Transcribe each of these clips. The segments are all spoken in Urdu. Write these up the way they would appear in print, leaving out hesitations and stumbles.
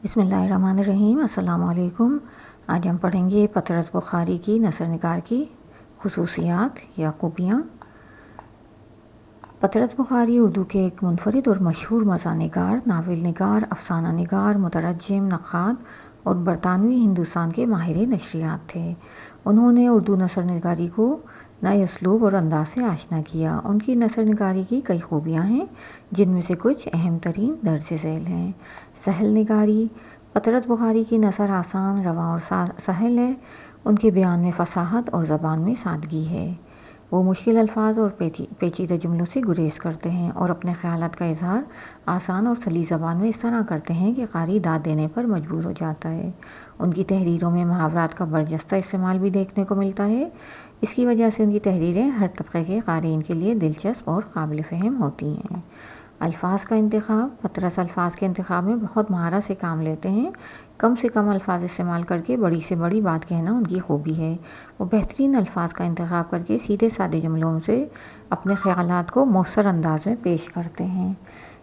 بسم اللہ الرحمن الرحیم۔ السلام علیکم۔ آج ہم پڑھیں گے پطرس بخاری کی نثر نگار کی خصوصیات یا خوبیاں۔ پطرس بخاری اردو کے ایک منفرد اور مشہور مزاح نگار، ناول نگار، افسانہ نگار، مترجم، نقاد اور برطانوی ہندوستان کے ماہر نشریات تھے۔ انہوں نے اردو نثر نگاری کو نئے اسلوب اور انداز سے آشنا کیا۔ ان کی نثر نگاری کی کئی خوبیاں ہیں، جن میں سے کچھ اہم ترین درج ذیل ہیں۔ سہل نگاری۔ پطرس بخاری کی نثر آسان، رواں اور سہل ہے۔ ان کے بیان میں فصاحت اور زبان میں سادگی ہے۔ وہ مشکل الفاظ اور پیچیدہ جملوں سے گریز کرتے ہیں اور اپنے خیالات کا اظہار آسان اور سلیس زبان میں اس طرح کرتے ہیں کہ قاری داد دینے پر مجبور ہو جاتا ہے۔ ان کی تحریروں میں محاورات کا برجستہ استعمال بھی دیکھنے کو ملتا ہے۔ اس کی وجہ سے ان کی تحریریں ہر طبقے کے قارئین کے لیے دلچسپ اور قابل فہم ہوتی ہیں۔ الفاظ کا انتخاب۔ پطرس الفاظ کے انتخاب میں بہت مہارت سے کام لیتے ہیں۔ کم سے کم الفاظ استعمال کر کے بڑی سے بڑی بات کہنا ان کی خوبی ہے۔ وہ بہترین الفاظ کا انتخاب کر کے سیدھے سادے جملوں سے اپنے خیالات کو مؤثر انداز میں پیش کرتے ہیں۔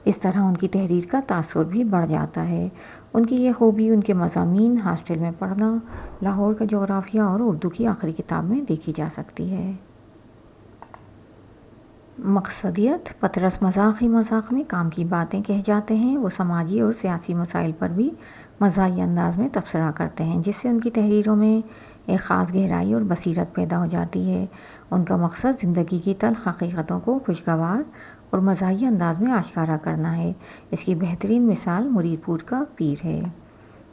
اس طرح ان کی تحریر کا تاثر بھی بڑھ جاتا ہے۔ ان کی یہ خوبی ان کے مضامین ہاسٹل میں پڑھنا، لاہور کا جغرافیہ اور اردو کی آخری کتاب میں دیکھی جا سکتی ہے۔ مقصدیت۔ پطرس مذاق ہی مذاق میں کام کی باتیں کہہ جاتے ہیں۔ وہ سماجی اور سیاسی مسائل پر بھی مزاحیہ انداز میں تبصرہ کرتے ہیں، جس سے ان کی تحریروں میں ایک خاص گہرائی اور بصیرت پیدا ہو جاتی ہے۔ ان کا مقصد زندگی کی تلخ حقیقتوں کو خوشگوار اور مزاحیہ انداز میں آشکارا کرنا ہے۔ اس کی بہترین مثال مرید پور کا پیر ہے۔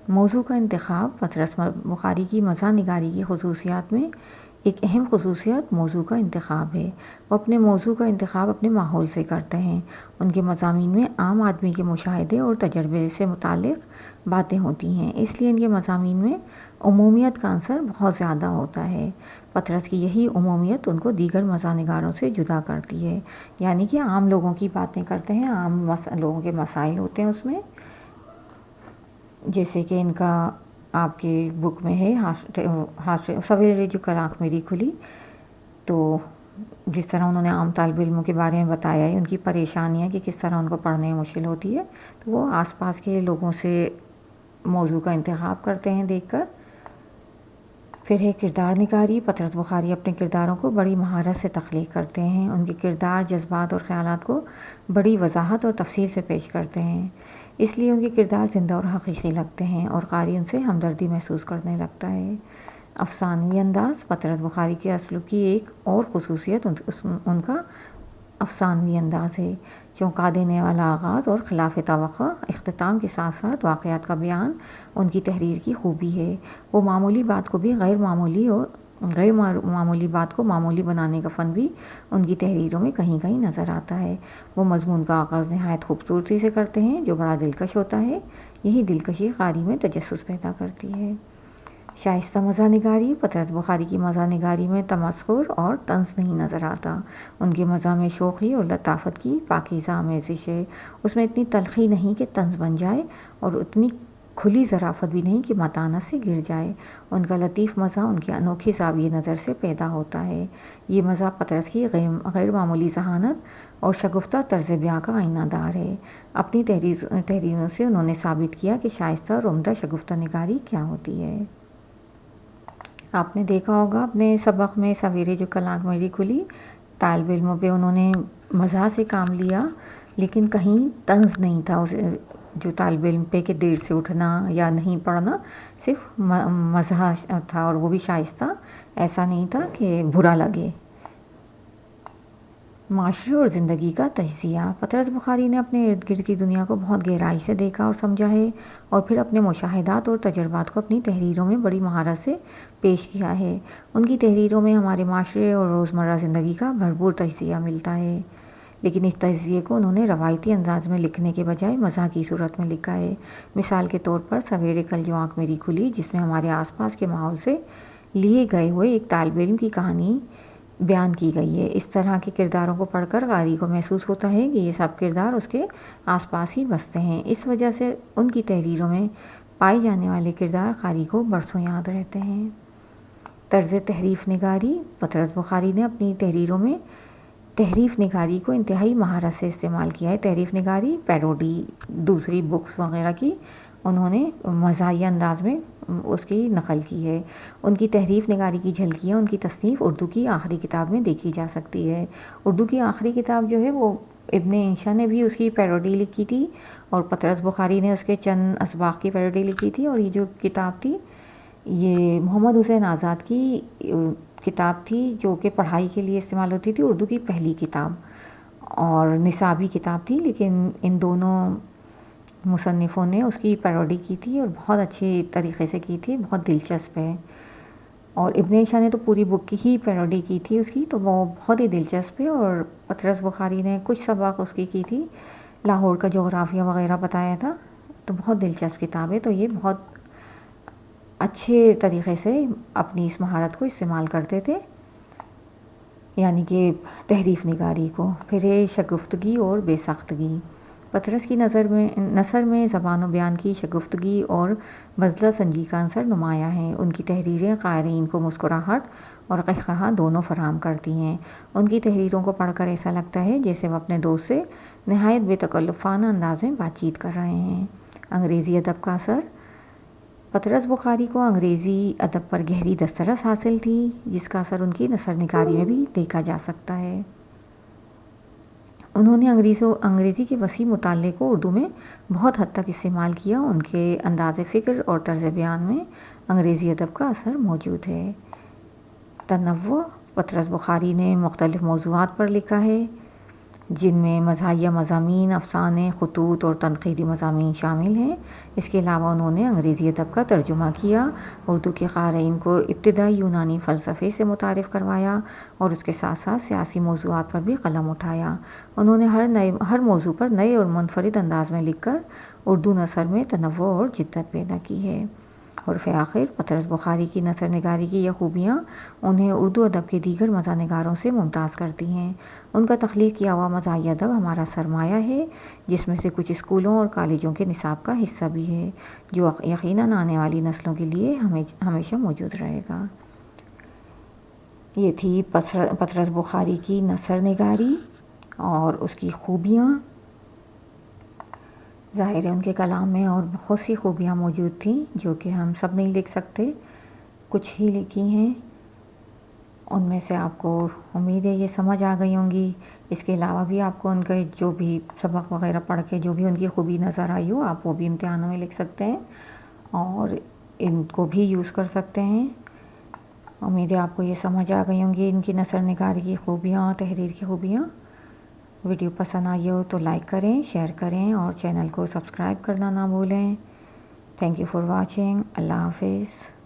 موضوع کا انتخاب۔ پطرس بخاری کی مزاح نگاری کی خصوصیات میں ایک اہم خصوصیت موضوع کا انتخاب ہے۔ وہ اپنے موضوع کا انتخاب اپنے ماحول سے کرتے ہیں۔ ان کے مضامین میں عام آدمی کے مشاہدے اور تجربے سے متعلق باتیں ہوتی ہیں، اس لیے ان کے مضامین میں عمومیت کا عنصر بہت زیادہ ہوتا ہے۔ پطرس کی یہی عمومیت ان کو دیگر مزاح نگاروں سے جدا کرتی ہے، یعنی کہ عام لوگوں کی باتیں کرتے ہیں، عام لوگوں کے مسائل ہوتے ہیں اس میں، جیسے کہ ان کا آپ کے بک میں ہے سویرے جو کل آنکھ میری کھلی، تو جس طرح انہوں نے عام طالب علموں کے بارے میں بتایا ہے، ان کی پریشانیاں کہ کس طرح ان کو پڑھنے میں مشکل ہوتی ہے، تو وہ آس پاس کے لوگوں سے موضوع کا انتخاب کرتے ہیں دیکھ کر۔ پھر ہے کردار نگاری۔ پطرس بخاری اپنے کرداروں کو بڑی مہارت سے تخلیق کرتے ہیں۔ ان کے کردار جذبات اور خیالات کو بڑی وضاحت اور تفصیل سے پیش کرتے ہیں، اس لیے ان کے کردار زندہ اور حقیقی لگتے ہیں اور قاری ان سے ہمدردی محسوس کرنے لگتا ہے۔ افسانوی انداز۔ پطرس بخاری کے اسلوب کی ایک اور خصوصیت ان کا افسانوی انداز ہے۔ چونکا دینے والا آغاز اور خلاف توقع اختتام کے ساتھ ساتھ واقعات کا بیان ان کی تحریر کی خوبی ہے۔ وہ معمولی بات کو بھی غیر معمولی بات کو معمولی بنانے کا فن بھی ان کی تحریروں میں کہیں کہیں نظر آتا ہے۔ وہ مضمون کا آغاز نہایت خوبصورتی سے کرتے ہیں، جو بڑا دلکش ہوتا ہے۔ یہی دلکشی قاری میں تجسس پیدا کرتی ہے۔ شائستہ مزاح نگاری۔ پطرس بخاری کی مزاح نگاری میں تمسخر اور طنز نہیں نظر آتا۔ ان کے مزاح میں شوخی اور لطافت کی پاکیزہ آمیزش ہے۔ اس میں اتنی تلخی نہیں کہ طنز بن جائے اور اتنی کھلی ظرافت بھی نہیں کہ متانت سے گر جائے۔ ان کا لطیف مزاح ان کے انوکھے زاویہ نظر سے پیدا ہوتا ہے۔ یہ مزاح پطرس کی غیر معمولی ذہانت اور شگفتہ طرز بیاں کا آئینہ دار ہے۔ اپنی تحریروں سے انہوں نے ثابت کیا کہ شائستہ اور عمدہ شگفتہ نگاری کیا ہوتی ہے۔ آپ نے دیکھا ہوگا اپنے سبق میں سویرے جو کل آنکھ میری کھلی، طالب علموں پہ انہوں نے مزاح سے کام لیا، لیکن کہیں طنز نہیں تھا جو طالب علم پہ کہ دیر سے اٹھنا یا نہیں پڑھنا، صرف مزاح تھا، اور وہ بھی شائستہ، ایسا نہیں تھا کہ برا لگے۔ معاشرے اور زندگی کا تجزیہ۔ پطرس بخاری نے اپنے ارد گرد کی دنیا کو بہت گہرائی سے دیکھا اور سمجھا ہے، اور پھر اپنے مشاہدات اور تجربات کو اپنی تحریروں میں بڑی مہارت سے پیش کیا ہے۔ ان کی تحریروں میں ہمارے معاشرے اور روزمرہ زندگی کا بھرپور تجزیہ ملتا ہے، لیکن اس تجزیے کو انہوں نے روایتی انداز میں لکھنے کے بجائے مزاح کی صورت میں لکھا ہے۔ مثال کے طور پر سویرے کل جو آنکھ میری کھلی، جس میں ہمارے آس پاس کے ماحول سے لیے گئے ہوئے ایک طالب علم کی کہانی بیان کی گئی ہے۔ اس طرح کے کرداروں کو پڑھ کر قاری کو محسوس ہوتا ہے کہ یہ سب کردار اس کے آس پاس ہی بستے ہیں۔ اس وجہ سے ان کی تحریروں میں پائے جانے والے کردار قاری کو برسوں یاد رہتے ہیں۔ طرز تحریف نگاری۔ پطرس بخاری نے اپنی تحریروں میں تحریف نگاری کو انتہائی مہارت سے استعمال کیا ہے۔ تحریف نگاری پیروڈی دوسری بکس وغیرہ کی انہوں نے مزاحیہ انداز میں اس کی نقل کی ہے۔ ان کی تحریف نگاری کی جھلکیاں ان کی تصنیف اردو کی آخری کتاب میں دیکھی جا سکتی ہے۔ اردو کی آخری کتاب جو ہے وہ ابن انشا نے بھی اس کی پیروڈی لکھی تھی، اور پطرس بخاری نے اس کے چند اسباق کی پیروڈی لکھی تھی، اور یہ جو کتاب تھی یہ محمد حسین آزاد کی کتاب تھی، جو کہ پڑھائی کے لیے استعمال ہوتی تھی، اردو کی پہلی کتاب اور نصابی کتاب تھی، لیکن ان دونوں مصنفوں نے اس کی پیروڈی کی تھی اور بہت اچھے طریقے سے کی تھی، بہت دلچسپ ہے۔ اور ابن عیشا نے تو پوری بک کی ہی پیروڈی کی تھی اس کی، تو وہ بہت ہی دلچسپ ہے۔ اور پطرس بخاری نے کچھ سبق اس کی تھی، لاہور کا جغرافیہ وغیرہ بتایا تھا، تو بہت دلچسپ کتاب ہے۔ تو یہ بہت اچھے طریقے سے اپنی اس مہارت کو استعمال کرتے تھے، یعنی کہ تحریف نگاری کو۔ پھر ہے شگفتگی اور بے ساختگی۔ پطرس کی نثر میں زبان و بیان کی شگفتگی اور بذلہ سنجی کا عنصر نمایاں ہیں۔ ان کی تحریریں قارئین کو مسکراہٹ اور قہقہا دونوں فراہم کرتی ہیں۔ ان کی تحریروں کو پڑھ کر ایسا لگتا ہے جیسے وہ اپنے دوست سے نہایت بے تکلفانہ انداز میں بات چیت کر رہے ہیں۔ انگریزی ادب کا اثر۔ پطرس بخاری کو انگریزی ادب پر گہری دسترس حاصل تھی، جس کا اثر ان کی نثر نگاری میں بھی دیکھا جا سکتا ہے۔ انہوں نے انگریزی کے وسیع مطالعے کو اردو میں بہت حد تک استعمال کیا۔ ان کے انداز فکر اور طرز بیان میں انگریزی ادب کا اثر موجود ہے۔ تنوع۔ پطرس بخاری نے مختلف موضوعات پر لکھا ہے، جن میں مزاحیہ مضامین، افسانے، خطوط اور تنقیدی مضامین شامل ہیں۔ اس کے علاوہ انہوں نے انگریزی ادب کا ترجمہ کیا، اردو کے قارئین کو ابتدائی یونانی فلسفے سے متعارف کروایا، اور اس کے ساتھ ساتھ سیاسی موضوعات پر بھی قلم اٹھایا۔ انہوں نے ہر موضوع پر نئے اور منفرد انداز میں لکھ کر اردو نثر میں تنوع اور جدت پیدا کی ہے۔ اور فی آخر پطرس بخاری کی نثر نگاری کی یہ خوبیاں انہیں اردو ادب کے دیگر مزاح نگاروں سے ممتاز کرتی ہیں۔ ان کا تخلیق کیا ہوا مزاحیہ ادب ہمارا سرمایہ ہے، جس میں سے کچھ اسکولوں اور کالجوں کے نصاب کا حصہ بھی ہے، جو یقیناً آنے والی نسلوں کے لیے ہمیشہ موجود رہے گا۔ یہ تھی پطرس بخاری کی نثر نگاری اور اس کی خوبیاں۔ ظاہر ہے ان کے کلام میں اور بہت سی خوبیاں موجود تھیں جو کہ ہم سب نہیں لکھ سکتے، کچھ ہی لکھی ہیں۔ ان میں سے آپ کو امید ہے یہ سمجھ آ گئی ہوں گی۔ اس کے علاوہ بھی آپ کو ان کے جو بھی سبق وغیرہ پڑھ کے جو بھی ان کی خوبی نظر آئی ہو، آپ وہ بھی امتحانوں میں لکھ سکتے ہیں اور ان کو بھی یوز کر سکتے ہیں۔ امید ہے آپ کو یہ سمجھ آ گئی ہوں گی ان کی نثر نگاری کی خوبیاں، تحریر کی خوبیاں۔ ویڈیو پسند آئی ہو تو لائک کریں، شیئر کریں اور چینل کو سبسکرائب کرنا نہ بھولیں۔ Thank you for watching. اللہ حافظ۔